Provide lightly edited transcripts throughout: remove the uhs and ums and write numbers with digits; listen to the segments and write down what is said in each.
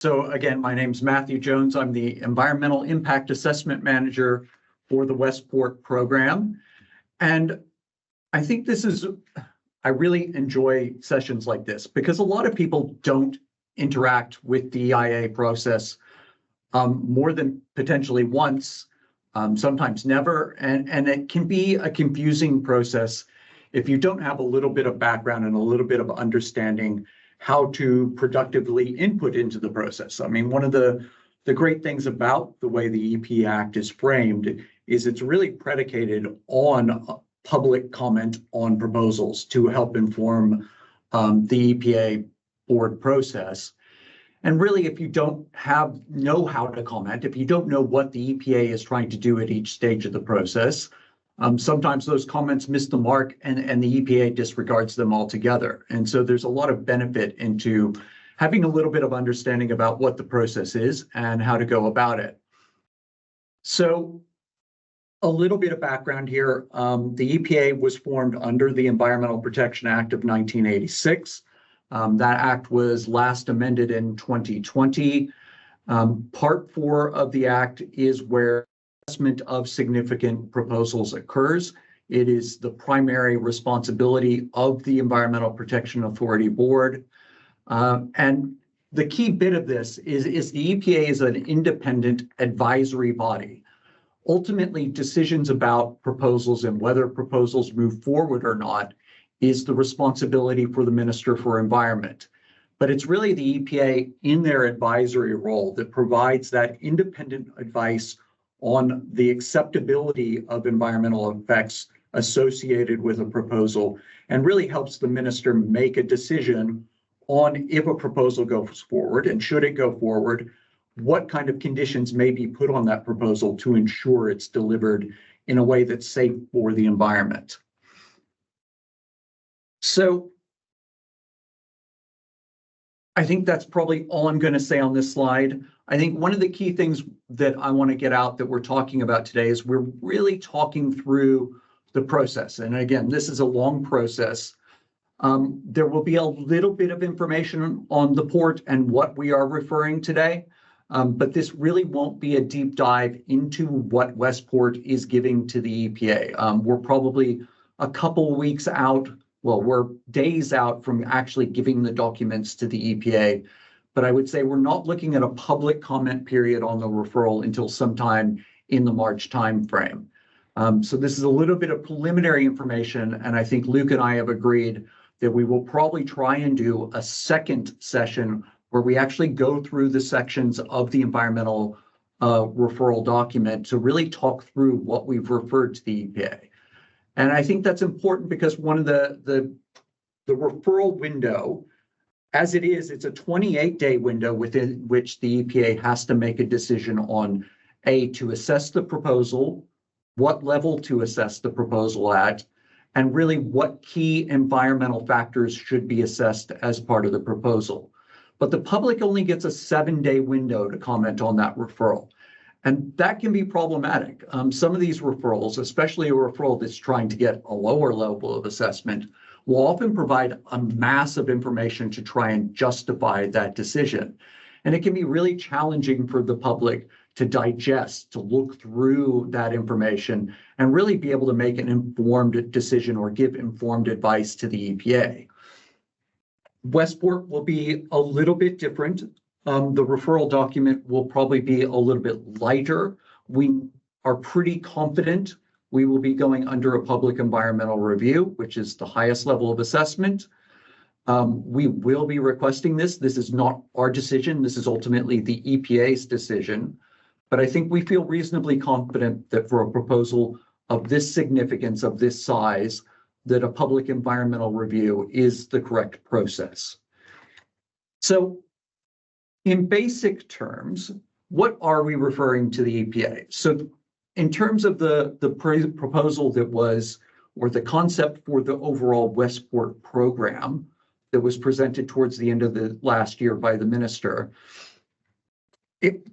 So again, my name's Matthew Jones. I'm the Environmental Impact Assessment Manager for the Westport program. And I think I really enjoy sessions like this because a lot of people don't interact with the EIA process more than potentially once, sometimes never. And it can be a confusing process if you don't have a little bit of background and a little bit of understanding how to productively input into the process. I mean, one of the great things about the way the EP Act is framed is it's really predicated on public comment on proposals to help inform the EPA board process. And really, if you don't know how to comment, if you don't know what the EPA is trying to do at each stage of the process, sometimes those comments miss the mark and the EPA disregards them altogether. And so there's a lot of benefit into having a little bit of understanding about what the process is and how to go about it. So a little bit of background here. The EPA was formed under the Environmental Protection Act of 1986. That act was last amended in 2020. Part 4 of the act is where assessment of significant proposals occurs. It is the primary responsibility of the Environmental Protection Authority Board. And the key bit of this is the EPA is an independent advisory body. Ultimately, decisions about proposals and whether proposals move forward or not is the responsibility for the Minister for Environment. But it's really the EPA in their advisory role that provides that independent advice on the acceptability of environmental effects associated with a proposal and really helps the minister make a decision on if a proposal goes forward, and should it go forward, what kind of conditions may be put on that proposal to ensure it's delivered in a way that's safe for the environment. So I think that's probably all I'm going to say on this slide. I think one of the key things that I want to get out that we're talking about today is we're really talking through the process. And again, this is a long process. There will be a little bit of information on the port and what we are referring today, but this really won't be a deep dive into what Westport is giving to the EPA. We're probably a couple weeks out. Well, we're days out from actually giving the documents to the EPA, but I would say we're not looking at a public comment period on the referral until sometime in the March timeframe. So this is a little bit of preliminary information, and I think Luke and I have agreed that we will probably try and do a second session where we actually go through the sections of the environmental referral document to really talk through what we've referred to the EPA. And I think that's important because one of the referral window, as it is, it's a 28-day window within which the EPA has to make a decision on to assess the proposal, what level to assess the proposal at, and really what key environmental factors should be assessed as part of the proposal. But the public only gets a 7-day window to comment on that referral. And that can be problematic. Some of these referrals, especially a referral that's trying to get a lower level of assessment, will often provide a mass of information to try and justify that decision. And it can be really challenging for the public to digest, to look through that information and really be able to make an informed decision or give informed advice to the EPA. Westport will be a little bit different. The referral document will probably be a little bit lighter. We are pretty confident we will be going under a public environmental review, which is the highest level of assessment. We will be requesting this. This is not our decision. This is ultimately the EPA's decision. But I think we feel reasonably confident that for a proposal of this significance, of this size, that a public environmental review is the correct process. So in basic terms, what are we referring to the EPA? So in terms of the proposal that was, or the concept for the overall Westport program that was presented towards the end of the last year by the minister,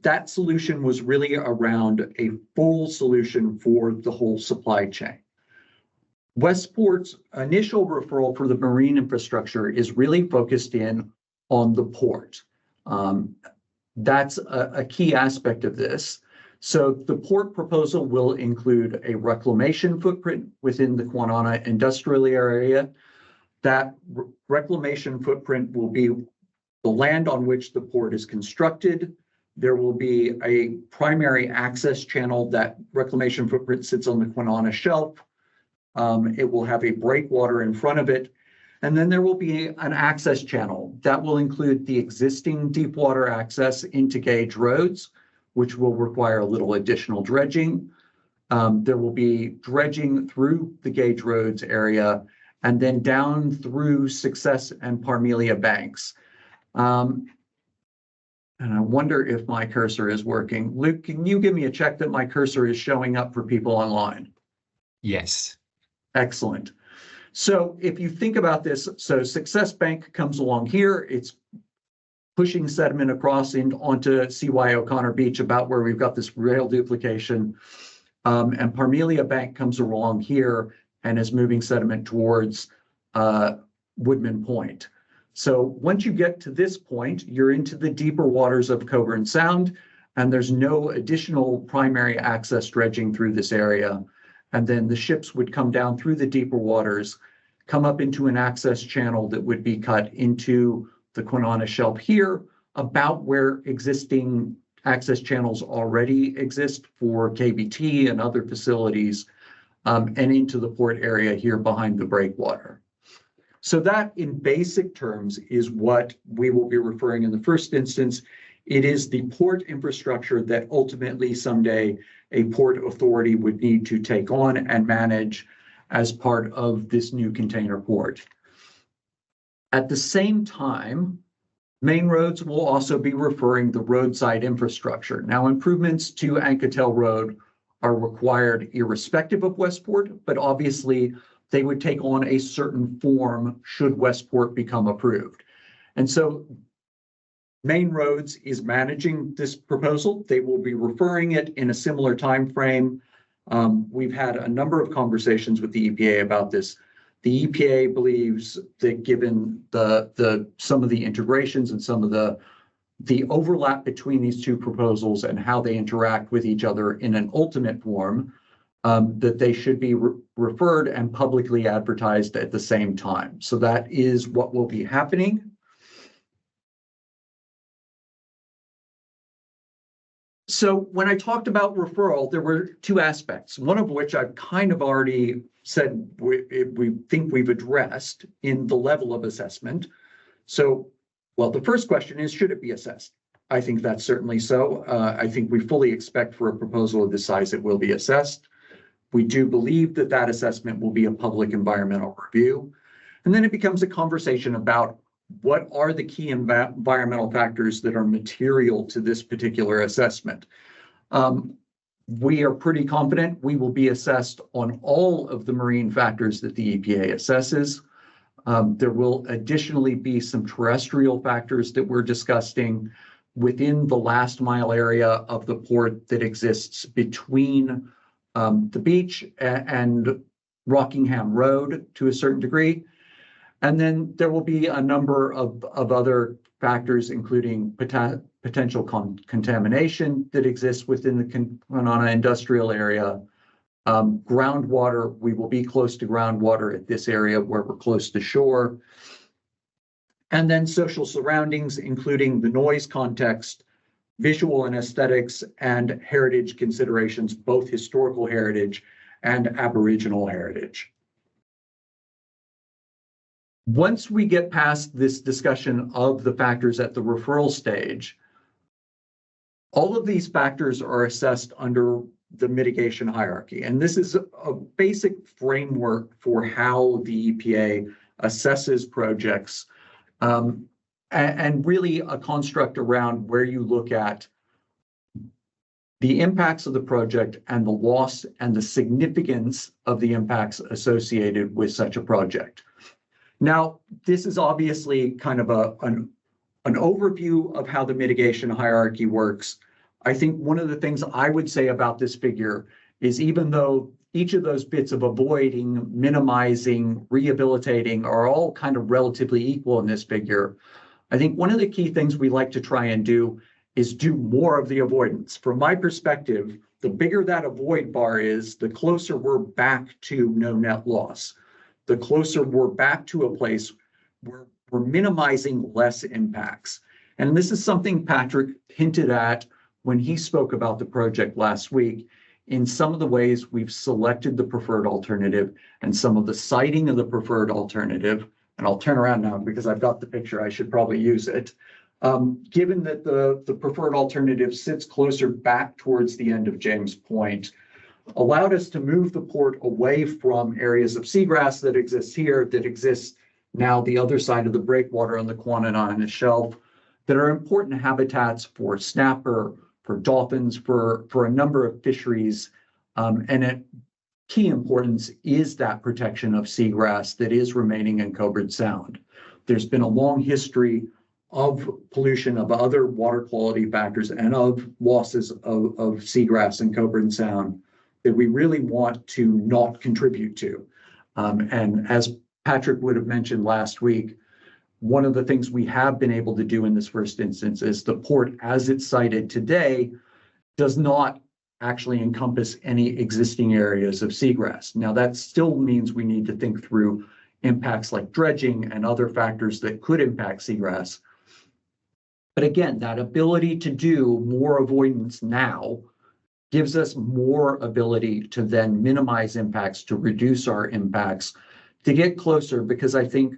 that solution was really around a full solution for the whole supply chain. Westport's initial referral for the marine infrastructure is really focused in on the port. That's a key aspect of this. So the port proposal will include a reclamation footprint within the Kwinana industrial area. That reclamation footprint will be the land on which the port is constructed. There will be a primary access channel. That reclamation footprint sits on the Kwinana Shelf. It will have a breakwater in front of it. And then there will be an access channel that will include the existing deep water access into gauge roads, which will require a little additional dredging. There will be dredging through the gauge roads area and then down through Success and Parmelia banks. And I wonder if my cursor is working. Luke, can you give me a check that my cursor is showing up for people online? Yes. Excellent. So if you think about this, so Success Bank comes along here, it's pushing sediment across onto CY O'Connor Beach, about where we've got this rail duplication. And Parmelia Bank comes along here and is moving sediment towards Woodman Point. So once you get to this point, you're into the deeper waters of Coburn Sound, and there's no additional primary access dredging through this area. And then the ships would come down through the deeper waters, come up into an access channel that would be cut into the Kwinana Shelf here, about where existing access channels already exist for KBT and other facilities, and into the port area here behind the breakwater. So that, in basic terms, is what we will be referring in the first instance. It is the port infrastructure that ultimately someday a port authority would need to take on and manage as part of this new container port. At the same time, Main Roads will also be referring the roadside infrastructure. Now, improvements to Anketel Road are required irrespective of Westport, but obviously they would take on a certain form should Westport become approved. And so Main Roads is managing this proposal. They will be referring it in a similar time frame. We've had a number of conversations with the EPA about this. The EPA believes that given some of the integrations and some of the overlap between these two proposals and how they interact with each other in an ultimate form, that they should be referred and publicly advertised at the same time. So that is what will be happening. So when I talked about referral, there were two aspects, one of which I've kind of already said we think we've addressed in the level of assessment. So, well, the first question is, should it be assessed? I think that's certainly so. I think we fully expect for a proposal of this size, it will be assessed. We do believe that that assessment will be a public environmental review. And then it becomes a conversation about what are the key environmental factors that are material to this particular assessment. We are pretty confident we will be assessed on all of the marine factors that the EPA assesses. There will additionally be some terrestrial factors that we're discussing within the last mile area of the port that exists between the beach and Rockingham Road to a certain degree. And then there will be a number of other factors, including potential contamination that exists within the Kwinana industrial area. Groundwater, we will be close to groundwater at this area where we're close to shore. And then social surroundings, including the noise context, visual and aesthetics, and heritage considerations, both historical heritage and Aboriginal heritage. Once we get past this discussion of the factors at the referral stage, all of these factors are assessed under the mitigation hierarchy. And this is a basic framework for how the EPA assesses projects, and really a construct around where you look at the impacts of the project and the loss and the significance of the impacts associated with such a project. Now, this is obviously kind of an overview of how the mitigation hierarchy works. I think one of the things I would say about this figure is, even though each of those bits of avoiding, minimizing, rehabilitating are all kind of relatively equal in this figure, I think one of the key things we like to try and do is do more of the avoidance. From my perspective, the bigger that avoid bar is, the closer we're back to no net loss. The closer we're back to a place where we're minimizing less impacts. And this is something Patrick hinted at when he spoke about the project last week, in some of the ways we've selected the preferred alternative and some of the siting of the preferred alternative. And I'll turn around now because I've got the picture, I should probably use it. Given that the preferred alternative sits closer back towards the end of James Point, allowed us to move the port away from areas of seagrass that exist here, that exist now the other side of the breakwater on the Quananana Shelf, that are important habitats for snapper, for dolphins, for a number of fisheries. And at key importance is that protection of seagrass that is remaining in Coburn Sound. There's been a long history of pollution of other water quality factors and of losses of seagrass in Coburn Sound that we really want to not contribute to. And as Patrick would have mentioned last week, one of the things we have been able to do in this first instance is the port as it's cited today does not actually encompass any existing areas of seagrass. Now that still means we need to think through impacts like dredging and other factors that could impact seagrass. But again, that ability to do more avoidance now gives us more ability to then minimize impacts, to reduce our impacts, to get closer, because I think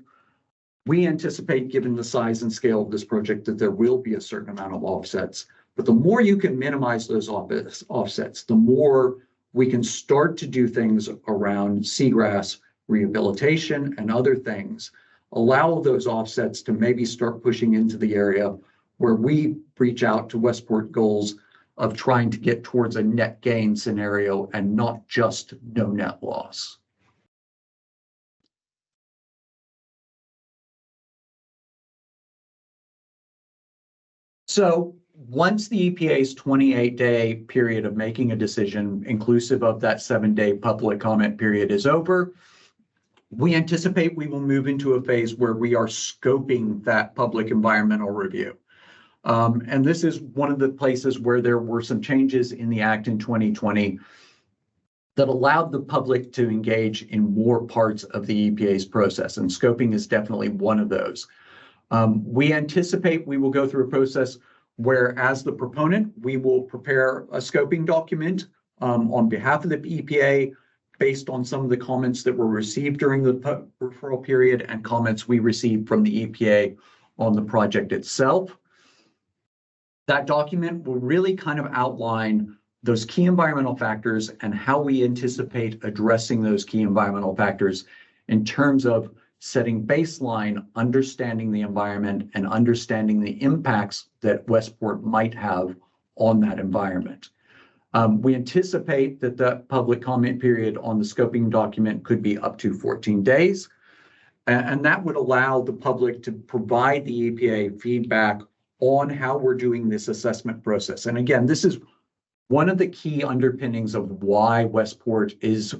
we anticipate, given the size and scale of this project, that there will be a certain amount of offsets. But the more you can minimize those offsets, the more we can start to do things around seagrass rehabilitation and other things, allow those offsets to maybe start pushing into the area where we reach out to Westport goals of trying to get towards a net gain scenario and not just no net loss. So once the EPA's 28-day period of making a decision, inclusive of that 7-day public comment period, is over, we anticipate we will move into a phase where we are scoping that public environmental review. And this is one of the places where there were some changes in the Act in 2020 that allowed the public to engage in more parts of the EPA's process, and scoping is definitely one of those. We anticipate we will go through a process where, as the proponent, we will prepare a scoping document on behalf of the EPA based on some of the comments that were received during the referral period and comments we received from the EPA on the project itself. That document will really kind of outline those key environmental factors and how we anticipate addressing those key environmental factors in terms of setting baseline, understanding the environment, and understanding the impacts that Westport might have on that environment. We anticipate that the public comment period on the scoping document could be up to 14 days, and that would allow the public to provide the EPA feedback on how we're doing this assessment process. And again, this is one of the key underpinnings of why Westport is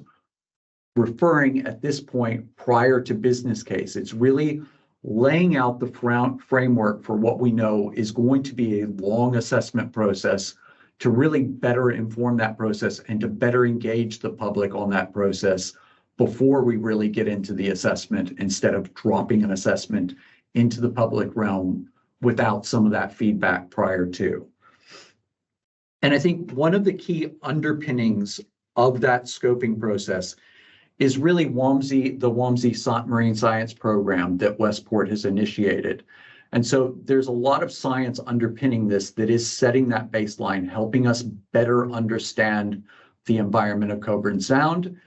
referring at this point prior to business case. It's really laying out the framework for what we know is going to be a long assessment process to really better inform that process and to better engage the public on that process before we really get into the assessment, instead of dropping an assessment into the public realm without some of that feedback prior to. And I think one of the key underpinnings of that scoping process is really the WAMSI Marine Science Program that Westport has initiated. And so there's a lot of science underpinning this that is setting that baseline, helping us better understand the environment of Coburn Sound,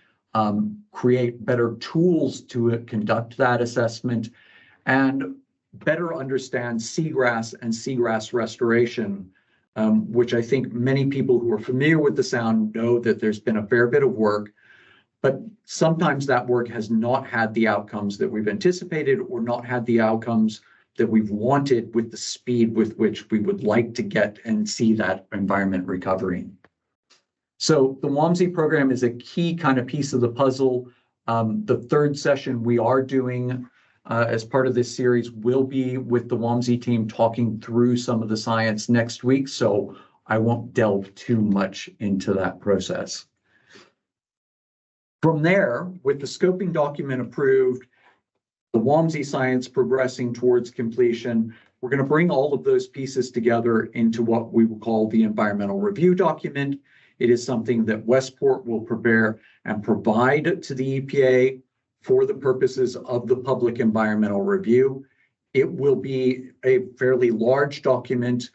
create better tools to conduct that assessment, and better understand seagrass and seagrass restoration, which I think many people who are familiar with the Sound know that there's been a fair bit of work, but sometimes that work has not had the outcomes that we've anticipated, or not had the outcomes that we've wanted with the speed with which we would like to get and see that environment recovering. So the WAMSI program is a key kind of piece of the puzzle. The third session we are doing as part of this series will be with the WAMSI team talking through some of the science next week, so I won't delve too much into that process. From there, with the scoping document approved, the WAMSI science progressing towards completion, we're going to bring all of those pieces together into what we will call the environmental review document. It is something that Westport will prepare and provide to the EPA for the purposes of the public environmental review. It will be a fairly large document.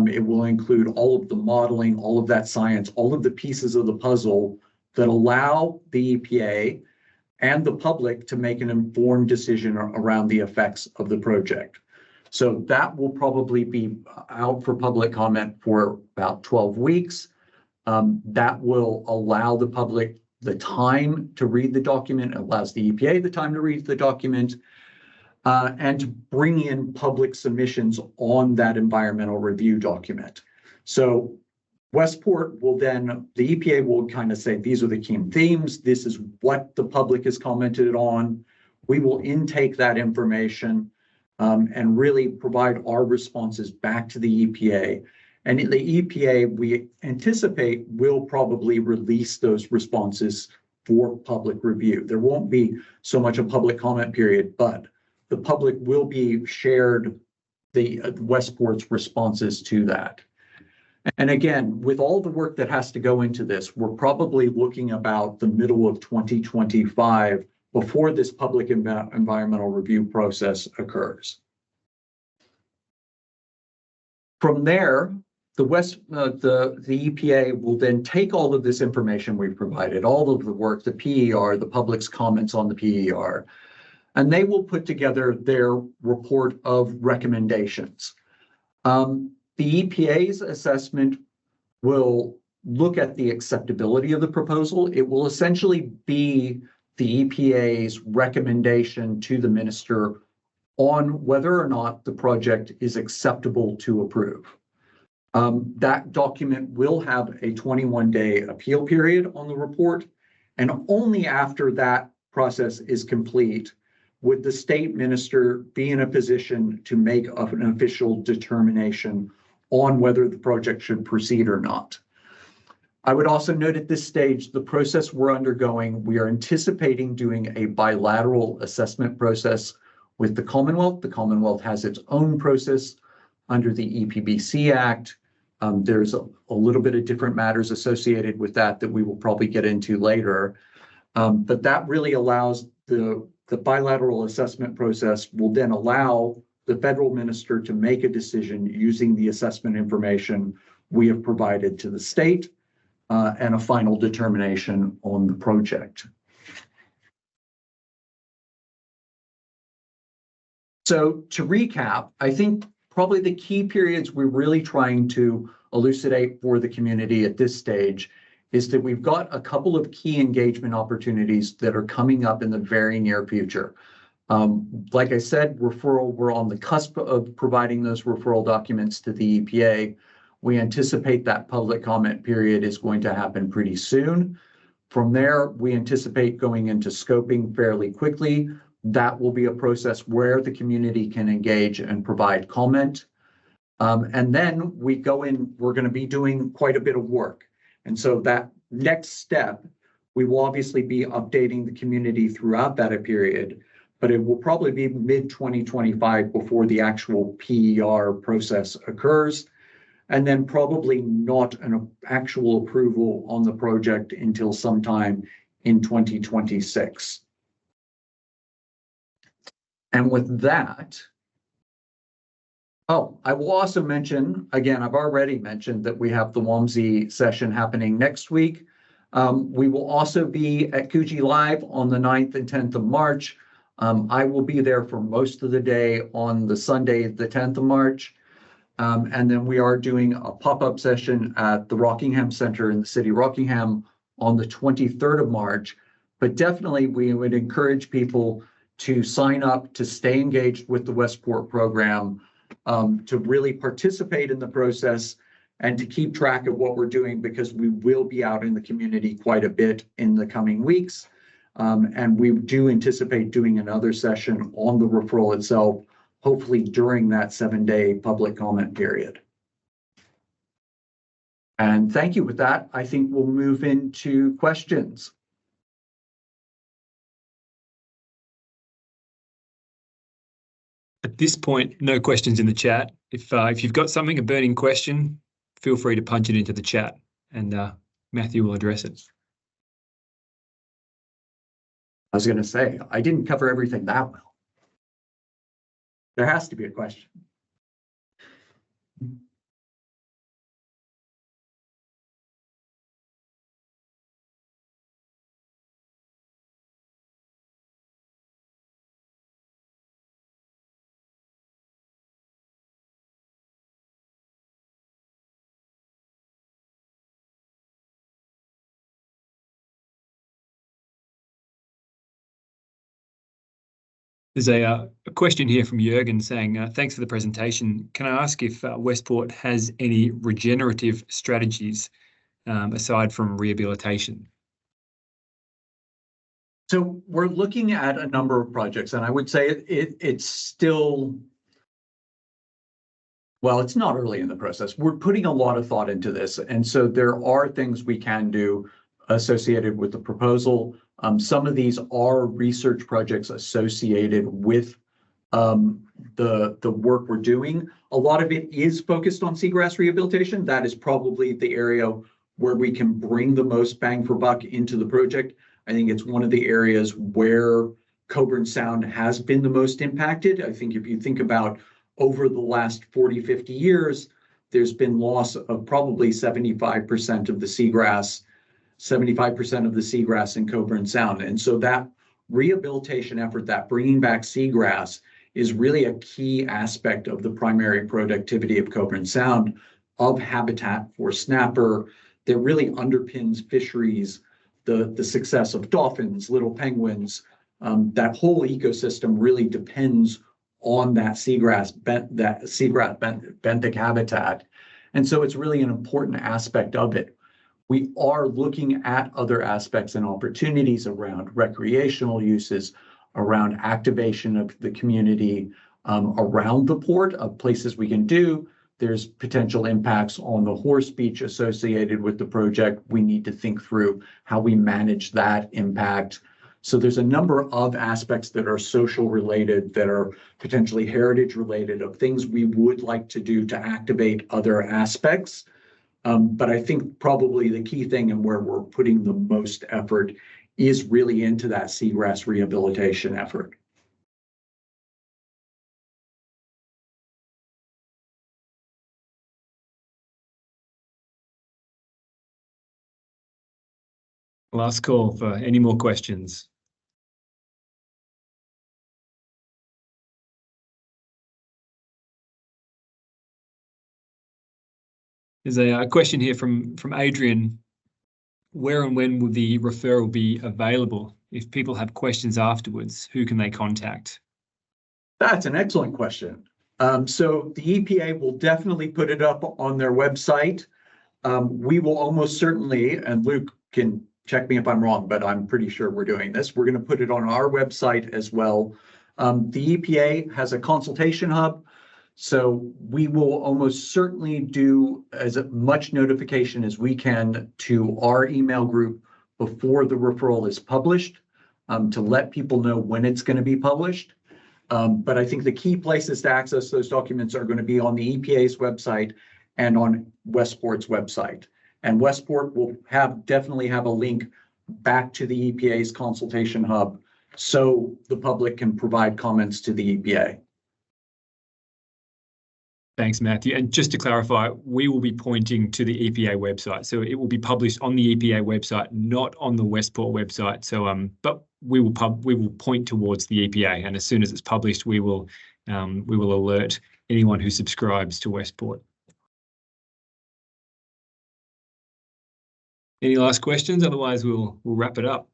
It will include all of the modeling, all of that science, all of the pieces of the puzzle that allow the EPA and the public to make an informed decision around the effects of the project. So that will probably be out for public comment for about 12 weeks. That will allow the public the time to read the document, allows the EPA the time to read the document, and to bring in public submissions on that environmental review document. So Westport will then, the EPA will kind of say, these are the key themes, this is what the public has commented on. We will intake that information and really provide our responses back to the EPA. And the EPA, we anticipate, will probably release those responses for public review. There won't be so much a public comment period, but the public will be shared the Westport's responses to that. And again, with all the work that has to go into this, we're probably looking about the middle of 2025 before this public environmental review process occurs. From there, the EPA will then take all of this information we've provided, all of the work, the PER, the public's comments on the PER, and they will put together their report of recommendations. The EPA's assessment will look at the acceptability of the proposal. It will essentially be the EPA's recommendation to the minister on whether or not the project is acceptable to approve. That document will have a 21-day appeal period on the report, and only after that process is complete would the state minister be in a position to make an official determination on whether the project should proceed or not. I would also note at this stage, the process we're undergoing, we are anticipating doing a bilateral assessment process with the Commonwealth. The Commonwealth has its own process under the EPBC Act. There's a little bit of different matters associated with that we will probably get into later. But that really allows the bilateral assessment process will then allow the federal minister to make a decision using the assessment information we have provided to the state and a final determination on the project. So to recap, I think probably the key periods we're really trying to elucidate for the community at this stage is that we've got a couple of key engagement opportunities that are coming up in the very near future. Like I said, referral, we're on the cusp of providing those referral documents to the EPA. We anticipate that public comment period is going to happen pretty soon. From there, we anticipate going into scoping fairly quickly. That will be a process where the community can engage and provide comment. And then we go in, we're going to be doing quite a bit of work. And so that next step, we will obviously be updating the community throughout that period, but it will probably be mid-2025 before the actual PER process occurs, and then probably not an actual approval on the project until sometime in 2026. And with that, I will also mention, again, I've already mentioned that we have the WAMSI session happening next week. We will also be at Coogee Live on the 9th and 10th of March. I will be there for most of the day on the Sunday, the 10th of March. And then we are doing a pop-up session at the Rockingham Center in the city of Rockingham on the 23rd of March. But definitely we would encourage people to sign up, to stay engaged with the Westport program, to really participate in the process and to keep track of what we're doing, because we will be out in the community quite a bit in the coming weeks. And we do anticipate doing another session on the referral itself, hopefully during that 7-day public comment period. And thank you. With that, I think we'll move into questions. At this point, no questions in the chat. If you've got something, a burning question, feel free to punch it into the chat, and Matthew will address it. I was going to say, I didn't cover everything that well. There has to be a question. There's a question here from Jürgen saying, thanks for the presentation. Can I ask if Westport has any regenerative strategies aside from rehabilitation? So we're looking at a number of projects, and I would say it's still, well, it's not early in the process. We're putting a lot of thought into this. And so there are things we can do associated with the proposal. Some of these are research projects associated with the work we're doing. A lot of it is focused on seagrass rehabilitation. That is probably the area where we can bring the most bang for buck into the project. I think it's one of the areas where Coburn Sound has been the most impacted. I think if you think about over the last 40, 50 years, there's been loss of probably 75% of the seagrass, 75% of the seagrass in Coburn Sound. And so that rehabilitation effort, that bringing back seagrass, is really a key aspect of the primary productivity of Coburn Sound, of habitat for snapper, that really underpins fisheries, the success of dolphins, little penguins. That whole ecosystem really depends on that seagrass benthic habitat. And so it's really an important aspect of it. We are looking at other aspects and opportunities around recreational uses, around activation of the community, around the port, of places we can do. There's potential impacts on the horse beach associated with the project. We need to think through how we manage that impact. So there's a number of aspects that are social related, that are potentially heritage related, of things we would like to do to activate other aspects. But I think probably the key thing, and where we're putting the most effort, is really into that seagrass rehabilitation effort. Last call for any more questions. There's a question here from Adrian. Where and when will the referral be available? If people have questions afterwards, who can they contact? That's an excellent question. So the EPA will definitely put it up on their website. We will almost certainly, and Luke can check me if I'm wrong, but I'm pretty sure we're doing this. We're going to put it on our website as well. The EPA has a consultation hub, so we will almost certainly do as much notification as we can to our email group before the referral is published, to let people know when it's going to be published. But I think the key places to access those documents are going to be on the EPA's website and on Westport's website. And Westport will definitely have a link back to the EPA's consultation hub, so the public can provide comments to the EPA. Thanks, Matthew. And just to clarify, we will be pointing to the EPA website. So it will be published on the EPA website, not on the Westport website. So, but we will point towards the EPA, and as soon as it's published, we will alert anyone who subscribes to Westport. Any last questions? Otherwise, we'll wrap it up.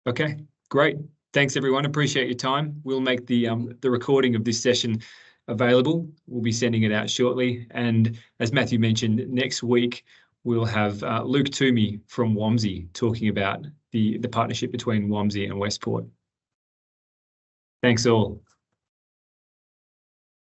Okay, great. Thanks, everyone. Appreciate your time. We'll make the recording of this session available. We'll be sending it out shortly. And as Matthew mentioned, next week we'll have Luke Toomey from WAMSI talking about the partnership between WAMSI and Westport. Thanks all.